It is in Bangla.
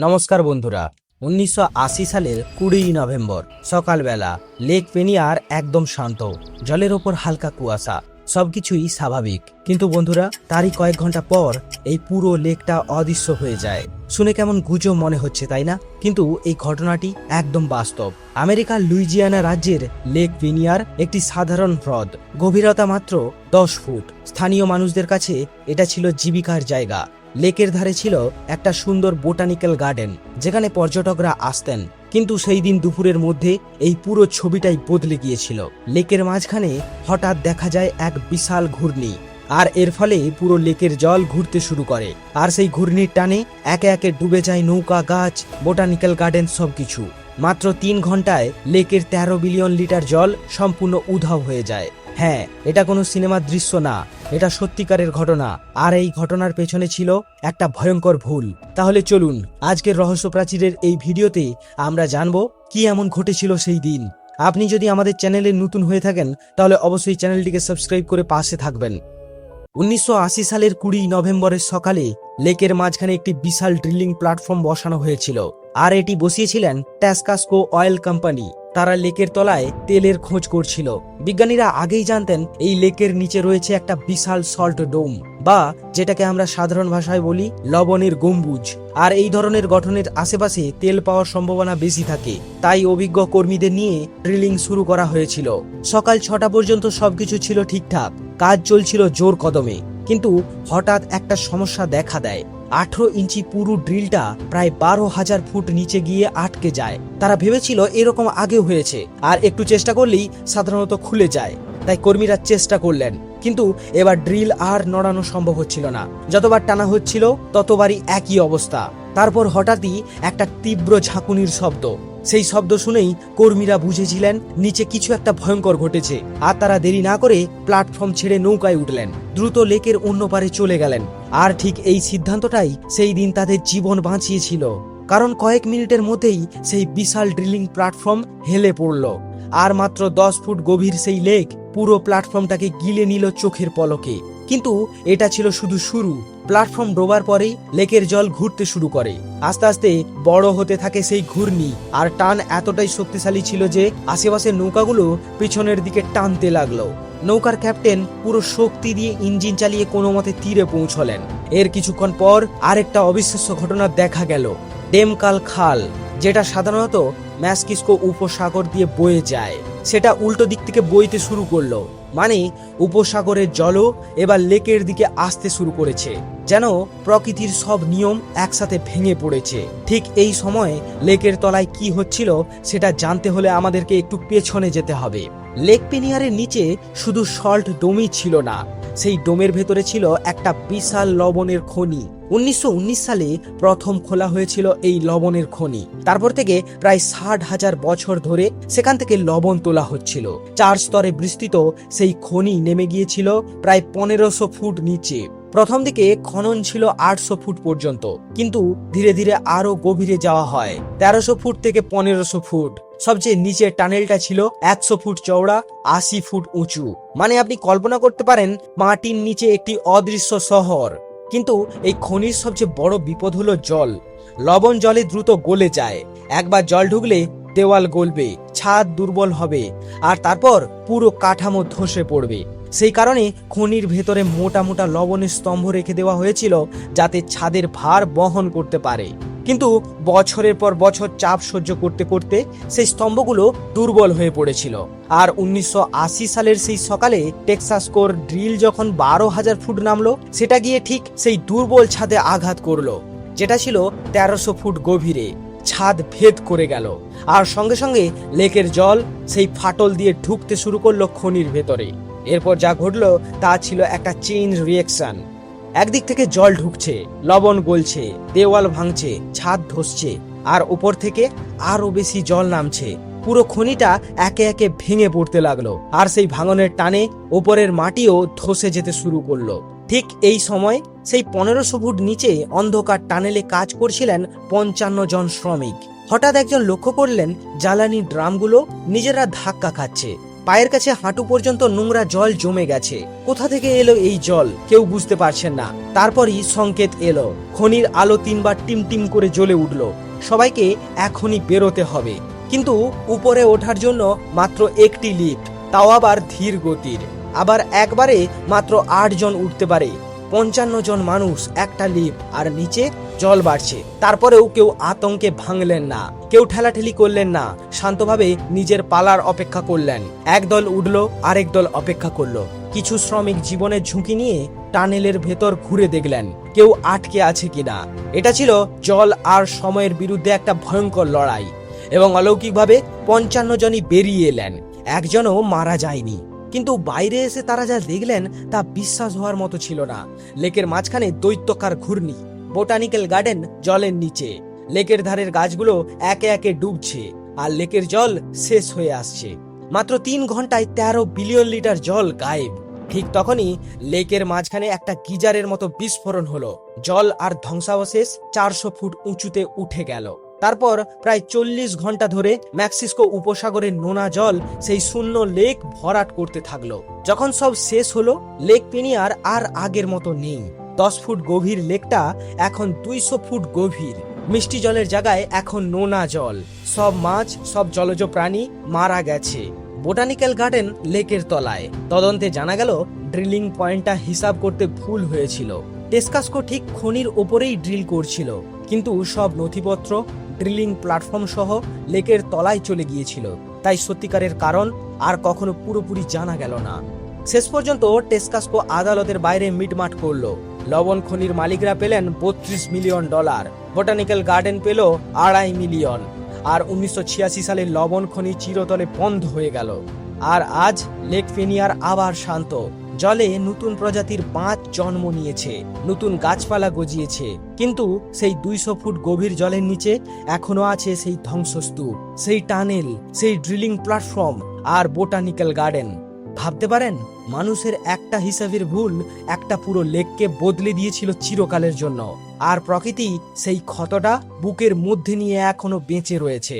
নমস্কার বন্ধুরা। 1980 সালের 20 নভেম্বর সকালবেলা লেক পেনিয়ার একদম শান্ত, জলের ওপর হালকা কুয়াশা, সবকিছুই স্বাভাবিক। কিন্তু বন্ধুরা, তারই কয়েক ঘন্টা পর এই পুরো লেকটা অদৃশ্য হয়ে যায়। শুনে কেমন গুজব মনে হচ্ছে, তাই না? কিন্তু এই ঘটনাটি একদম বাস্তব। আমেরিকার লুইজিয়ানা রাজ্যের লেক পেনিয়ার একটি সাধারণ হ্রদ, গভীরতা মাত্র 10 ফুট। স্থানীয় মানুষদের কাছে এটা ছিল জীবিকার জায়গা। লেকের ধারে ছিল একটা সুন্দর বোটানিক্যাল গার্ডেন, যেখানে পর্যটকরা আসতেন। কিন্তু সেই দিন দুপুরের মধ্যে এই পুরো ছবিটাই বদলে গিয়েছিল। লেকের মাঝখানে হঠাৎ দেখা যায় এক বিশাল ঘূর্ণি, আর এর ফলে পুরো লেকের জল ঘুরতে শুরু করে। আর সেই ঘূর্ণির টানে একে একে ডুবে যায় নৌকা, গাছ, বোটানিক্যাল গার্ডেন, সবকিছু। মাত্র 3 ঘন্টায় লেকের 13 বিলিয়ন লিটার জল সম্পূর্ণ উধাও হয়ে যায়। হ্যাঁ, এটা কোনো সিনেমার দৃশ্য না, এটা সত্যিকারের ঘটনা। আর এই ঘটনার পেছনে ছিল একটা ভয়ঙ্কর ভুল। তাহলে চলুন আজকের রহস্য প্রাচীরের এই ভিডিওতে আমরা জানবো কি এমন ঘটেছিল সেই দিন। আপনি যদি আমাদের চ্যানেলে নতুন হয়ে থাকেন তাহলে অবশ্যই চ্যানেলটিকে সাবস্ক্রাইব করে পাশে থাকবেন। 1980 সালের 20 নভেম্বরের সকালে লেকের মাঝখানে একটি বিশাল ড্রিলিং প্ল্যাটফর্ম বসানো হয়েছিল, আর এটি বসিয়েছিলেন ট্যাসকাসকো অয়েল কোম্পানি। তারা লেকের তলায় তেলের খোঁজ করছিল। বিজ্ঞানীরা আগেই জানতেন এই লেকের নিচে রয়েছে একটা বিশাল সল্ট ডোম, বা যেটাকে আমরা সাধারণ ভাষায় বলি লবণের গম্বুজ। আর এই ধরনের গঠনের আশেপাশে তেল পাওয়ার সম্ভাবনা বেশি থাকে। তাই অভিজ্ঞ কর্মীদের নিয়ে ড্রিলিং শুরু করা হয়েছিল। সকাল 6টা পর্যন্ত সবকিছু ছিল ঠিকঠাক, কাজ চলছিল জোর কদমে। কিন্তু হঠাৎ একটা সমস্যা দেখা দেয়। 18 ইঞ্চি পুরো ড্রিলটা প্রায় 12,000 ফুট নিচে গিয়ে আটকে যায়। তারা ভেবেছিল এরকম আগেও হয়েছে, আর একটু চেষ্টা করলেই সাধারণত খুলে যায়। তাই কর্মীরা চেষ্টা করলেন, কিন্তু এবার ড্রিল আর নড়ানো সম্ভব হচ্ছিল না। যতবার টানা হচ্ছিল ততবারই একই অবস্থা। তারপর হঠাৎই একটা তীব্র ঝাঁকুনির শব্দ। সেই শব্দ শুনেই কর্মীরা বুঝেছিলেন নিচে কিছু একটা ভয়ঙ্কর ঘটেছে। আর তারা দেরি না করে প্ল্যাটফর্ম ছেড়ে নৌকায় উঠলেন, দ্রুত লেকের অন্য পারে চলে গেলেন। আর ঠিক এই সিদ্ধান্তটাই সেই দিন তাদের জীবন বাঁচিয়েছিল। কারণ কয়েক মিনিটের মধ্যেই সেই বিশাল ড্রিলিং প্ল্যাটফর্ম হেলে পড়ল, আর মাত্র 10 ফুট গভীর সেই লেক পুরো প্ল্যাটফর্মটাকে গিলে নিল চোখের পলকে। কিন্তু এটা ছিল শুধু শুরু। প্ল্যাটফর্ম ডোবার পরেই লেকের জল ঘুরতে শুরু করে। আস্তে আস্তে বড় হতে থাকে সেই ঘূর্ণি, আর টান এতটাই শক্তিশালী ছিল যে আশেপাশের নৌকাগুলো পিছনের দিকে টানতে লাগলো। নৌকার ক্যাপ্টেন পুরো শক্তি দিয়ে ইঞ্জিন চালিয়ে কোনো মতে তীরে পৌঁছলেন। এর কিছুক্ষণ পর আরেকটা অবিশ্বাস্য ঘটনা দেখা গেল। ডেমকাল খাল, যেটা সাধারণত ম্যাসকিসকো উপসাগর দিয়ে বয়ে যায়, সেটা উল্টো দিক থেকে বইতে শুরু করলো। মানে উপসাগরের জলও এবার লেকের দিকে আসতে শুরু করেছে, যেন প্রকৃতির সব নিয়ম একসাথে ভেঙে পড়েছে। ঠিক এই সময় লেকের তলায় কি হচ্ছিল সেটা জানতে হলে আমাদেরকে একটু পেছনে যেতে হবে। লেক পেনিয়ারের নিচে শুধু সল্ট ডোমই ছিল না, সেই ডোমের ভেতরে ছিল একটা বিশাল লবণের খনি। 1919 সালে প্রথম খোলা হয়েছিল এই লবণের খনি। তারপর থেকে প্রায় 60,000 বছর ধরে সেখান থেকে লবণ তোলা হচ্ছিল। 4 স্তরে বিস্তৃত সেই খনি নেমে গিয়েছিল প্রায় 1500 ফুট নিচে। প্রথম দিকে খনন ছিল 800 ফুট পর্যন্ত, কিন্তু ধীরে ধীরে আরো গভীরে যাওয়া হয়। 1300 ফুট থেকে 1500 ফুট। সবচেয়ে নিচের টানেলটা ছিল 100 ফুট চওড়া, 80 ফুট উঁচু। মানে আপনি কল্পনা করতে পারেন মাটির নিচে একটি অদৃশ্য শহর। কিন্তু এই খনির সবচেয়ে বড় বিপদ হলো জল। লবণ জলে দ্রুত গলে যায়। একবার জল ঢুকলে দেওয়াল গলবে, ছাদ দুর্বল হবে, আর তারপর পুরো কাঠামো ধসে পড়বে। সেই কারণে খনির ভেতরে মোটা মোটা লবণের স্তম্ভ রেখে দেওয়া হয়েছিল, যাতে ছাদের ভার বহন করতে পারে। কিন্তু বছরের পর বছর চাপ সহ্য করতে করতে সেই স্তম্ভগুলো দুর্বল হয়ে পড়েছিল। আর 1980 সালের সেই সকালে টেক্সাসকোর ড্রিল যখন 12,000 ফুট নামলো, সেটা গিয়ে ঠিক সেই দুর্বল ছাদে আঘাত করলো, যেটা ছিল 1300 ফুট গভীরে। ছাদ ভেদ করে গেল, আর সঙ্গে সঙ্গে লেকের জল সেই ফাটল দিয়ে ঢুকতে শুরু করলো খনির ভেতরে। এরপর যা ঘটলো তা ছিল একটা চেইন রিঅ্যাকশন। একদিক থেকে জল ঢুকছে, লবণ গলছে, দেওয়াল ভাঙছে, ছাদ ধসছে, আর উপর থেকে আরো বেশি জল নামছে। পুরো খনিটা একে একে ভেঙে পড়তে লাগলো, আর সেই ভাঙনের টানে ওপরের মাটিও ধসে যেতে শুরু করলো। ঠিক এই সময় সেই 1500 ফুট নিচে অন্ধকার টানেলে কাজ করছিলেন 55 জন শ্রমিক। হঠাৎ একজন লক্ষ্য করলেন জ্বালানি ড্রামগুলো নিজেরা ধাক্কা খাচ্ছে। পায়ের কাছে হাঁটু পর্যন্ত নোংরা জল জমে গেছে। কোথা থেকে এলো এই জল কেউ বুঝতে পারছেন না। তারপরই সংকেত এলো, খনির আলো 3বার টিম টিম করে জ্বলে উঠল। সবাইকে এখনই বেরোতে হবে। কিন্তু উপরে ওঠার জন্য মাত্র একটি লিফট, তাও আবার ধীর গতির। আবার একবারে মাত্র 8 জন উঠতে পারে। 55 জন মানুষ, একটা লিফট, আর নিচে জল বাড়ছে। তারপরেও কেউ আতঙ্কে ভাঙলেন না, কেউ ঠেলাঠেলি করলেন না, শান্তভাবে নিজের পালার অপেক্ষা করলেন। একদল উঠলো, আরেক দল অপেক্ষা করলো। কিছু শ্রমিক জীবনের ঝুঁকি নিয়ে টানেলের ভেতর ঘুরে দেখলেন কেউ আটকে আছে কিনা। এটা ছিল জল আর সময়ের বিরুদ্ধে একটা ভয়ঙ্কর লড়াই। এবং অলৌকিকভাবে 55 জনই বেরিয়ে এলেন, একজনও মারা যায়নি। কিন্তু বাইরে এসে তারা যা দেখলেন তা বিশ্বাস হওয়ার মতো ছিল না। লেকের মাঝখানে দৈত্যকার ঘূর্ণি, বোটানিক্যাল গার্ডেন জলের নিচে, লেকের ধারের গাছগুলো একে একে ডুবছে, আর লেকের জল শেষ হয়ে আসছে। মাত্র 3 ঘন্টায় 13 বিলিয়ন লিটার জল গায়েব। ঠিক তখনই লেকের মাঝখানে একটা গিজারের মতো বিস্ফোরণ হলো। জল আর ধ্বংসাবশেষ 400 ফুট উঁচুতে উঠে গেল। তারপর প্রায় 40 ঘন্টা ধরে মেক্সিকো উপসাগরের নোনা জল সেই শূন্য লেক ভরাট করতে থাকলো। যখন সব শেষ হলো, লেক পেনিয়ার আর আগের মতো নেই। 10 ফুট গভীর লেকটা এখন 200 ফুট গভীর। মিষ্টি জলের জায়গায় এখন নোনা জল। সব মাছ, সব জলজ প্রাণী মারা গেছে। বোটানিক্যাল গার্ডেন লেকের তলায়। তদন্তে জানা গেল ড্রিলিং পয়েন্টটা হিসাব করতে ভুল হয়েছিল। টেসকাসকো ঠিক খনির ওপরেই ড্রিল করছিল, কিন্তু সব নথিপত্র, ড্রিলিং প্ল্যাটফর্ম সহ লেকের তলায় চলে গিয়েছিল। তাই সত্যিকারের কারণ আর কখনো পুরোপুরি জানা গেল না। শেষ পর্যন্ত টেসকাসকো আদালতের বাইরে মিটমাট করলো। লবণ খনির মালিকরা পেলেন $32 মিলিয়ন, বোটানিক্যাল গার্ডেন পেল $2.5 মিলিয়ন, আর 1986 সালে লবণ খনি চিরতরে বন্ধ হয়ে গেল। আর আজ লেক পেনিয়ার আবার শান্ত। জলে নতুন প্রজাতির মাছ জন্ম নিয়েছে, নতুন গাছপালা গজিয়েছে। কিন্তু সেই 200 ফুট গভীর জলের নিচে এখনো আছে সেই ধ্বংসস্তূপ, সেই টানেল, সেই ড্রিলিং প্ল্যাটফর্ম আর বোটানিক্যাল গার্ডেন। ভাবতে পারেন, মানুষের একটা হিসাবের ভুল একটা পুরো লেককে বদলে দিয়েছিল চিরকালের জন্য। আর প্রকৃতি সেই ক্ষতটা বুকের মধ্যে নিয়ে এখনো বেঁচে রয়েছে।